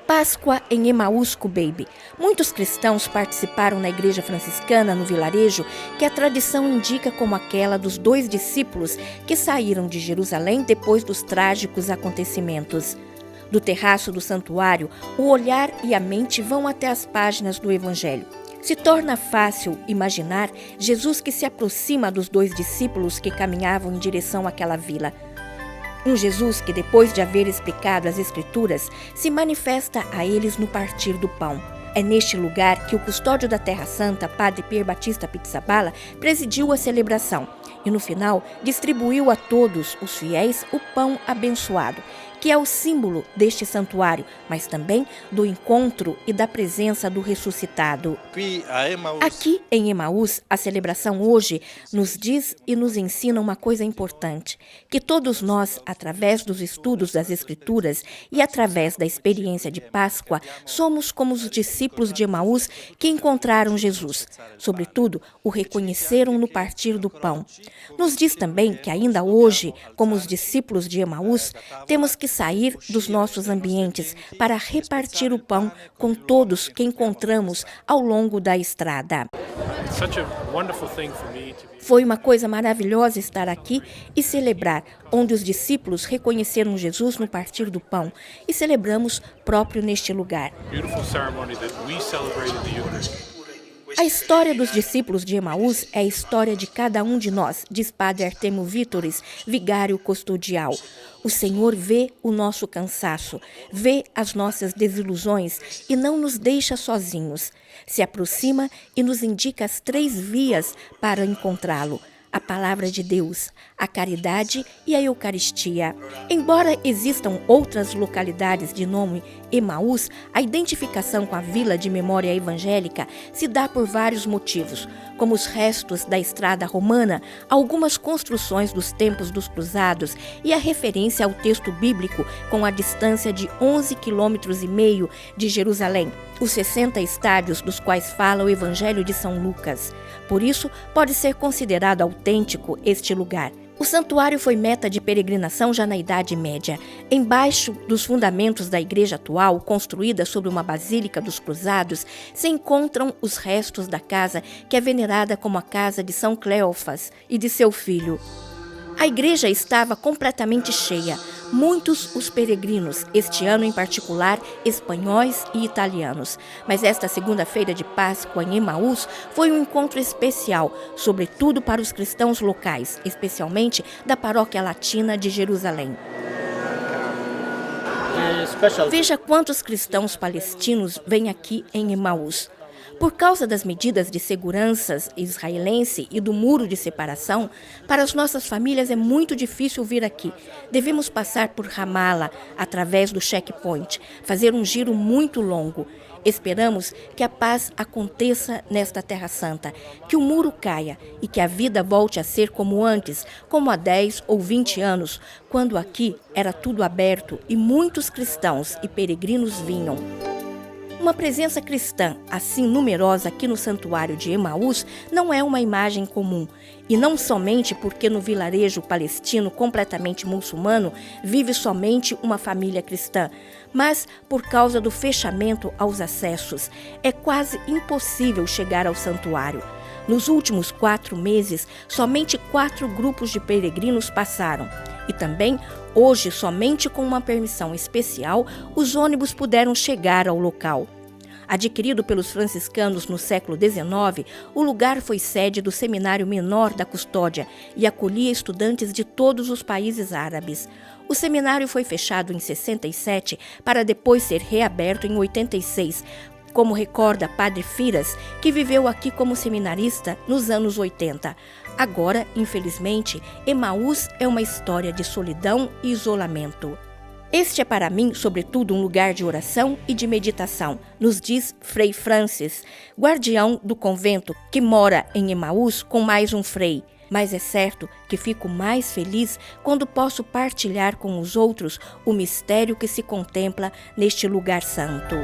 Páscoa em Emaús, Baby. Muitos cristãos participaram na igreja franciscana no vilarejo que a tradição indica como aquela dos 2 discípulos que saíram de Jerusalém depois dos trágicos acontecimentos. Do terraço do santuário, o olhar e a mente vão até as páginas do Evangelho. Se torna fácil imaginar Jesus que se aproxima dos 2 discípulos que caminhavam em direção àquela vila. Um Jesus que, depois de haver explicado as Escrituras, se manifesta a eles no partir do pão. É neste lugar que o custódio da Terra Santa, Padre Pier Battista Pizzaballa, presidiu a celebração e, no final, distribuiu a todos os fiéis o pão abençoado, que é o símbolo deste santuário, mas também do encontro e da presença do ressuscitado. Aqui em Emaús, a celebração hoje nos diz e nos ensina uma coisa importante, que todos nós, através dos estudos das Escrituras e através da experiência de Páscoa, somos como os discípulos de Emaús que encontraram Jesus. Sobretudo, o reconheceram no partir do pão. Nos diz também que ainda hoje, como os discípulos de Emaús, temos que sair dos nossos ambientes para repartir o pão com todos que encontramos ao longo da estrada. Foi uma coisa maravilhosa estar aqui e celebrar, onde os discípulos reconheceram Jesus no partir do pão, e celebramos próprio neste lugar. A história dos discípulos de Emaús é a história de cada um de nós, diz Padre Artemio Vítoris, vigário custodial. O Senhor vê o nosso cansaço, vê as nossas desilusões e não nos deixa sozinhos. Se aproxima e nos indica as 3 vias para encontrá-lo: a palavra de Deus, a caridade e a Eucaristia. Embora existam outras localidades de nome Emaús, a identificação com a vila de memória evangélica se dá por vários motivos, como os restos da estrada romana, algumas construções dos tempos dos cruzados e a referência ao texto bíblico com a distância de 11,5 km de Jerusalém, os 60 estádios dos quais fala o Evangelho de São Lucas. Por isso, pode ser considerado autêntico este lugar. O santuário foi meta de peregrinação já na Idade Média. Embaixo dos fundamentos da igreja atual, construída sobre uma basílica dos Cruzados, se encontram os restos da casa que é venerada como a casa de São Cleófas e de seu filho. A igreja estava completamente cheia, muitos os peregrinos, este ano em particular espanhóis e italianos. Mas esta segunda-feira de Páscoa em Emaús foi um encontro especial, sobretudo para os cristãos locais, especialmente da Paróquia Latina de Jerusalém. Veja quantos cristãos palestinos vêm aqui em Emaús. Por causa das medidas de segurança israelense e do muro de separação, para as nossas famílias é muito difícil vir aqui. Devemos passar por Ramallah, através do checkpoint, fazer um giro muito longo. Esperamos que a paz aconteça nesta Terra Santa, que o muro caia e que a vida volte a ser como antes, como há 10 ou 20 anos, quando aqui era tudo aberto e muitos cristãos e peregrinos vinham. Uma presença cristã assim numerosa aqui no santuário de Emaús não é uma imagem comum, e não somente porque no vilarejo palestino completamente muçulmano vive somente uma família cristã, mas por causa do fechamento aos acessos. É quase impossível chegar ao santuário. Nos últimos 4 meses, somente 4 grupos de peregrinos passaram. E também, hoje, somente com uma permissão especial, os ônibus puderam chegar ao local. Adquirido pelos franciscanos no século XIX, o lugar foi sede do Seminário Menor da Custódia e acolhia estudantes de todos os países árabes. O seminário foi fechado em 67 para depois ser reaberto em 86, como recorda Padre Firas, que viveu aqui como seminarista nos anos 80. Agora, infelizmente, Emaús é uma história de solidão e isolamento. Este é para mim, sobretudo, um lugar de oração e de meditação, nos diz Frei Francis, guardião do convento que mora em Emaús com mais um frei. Mas é certo que fico mais feliz quando posso partilhar com os outros o mistério que se contempla neste lugar santo.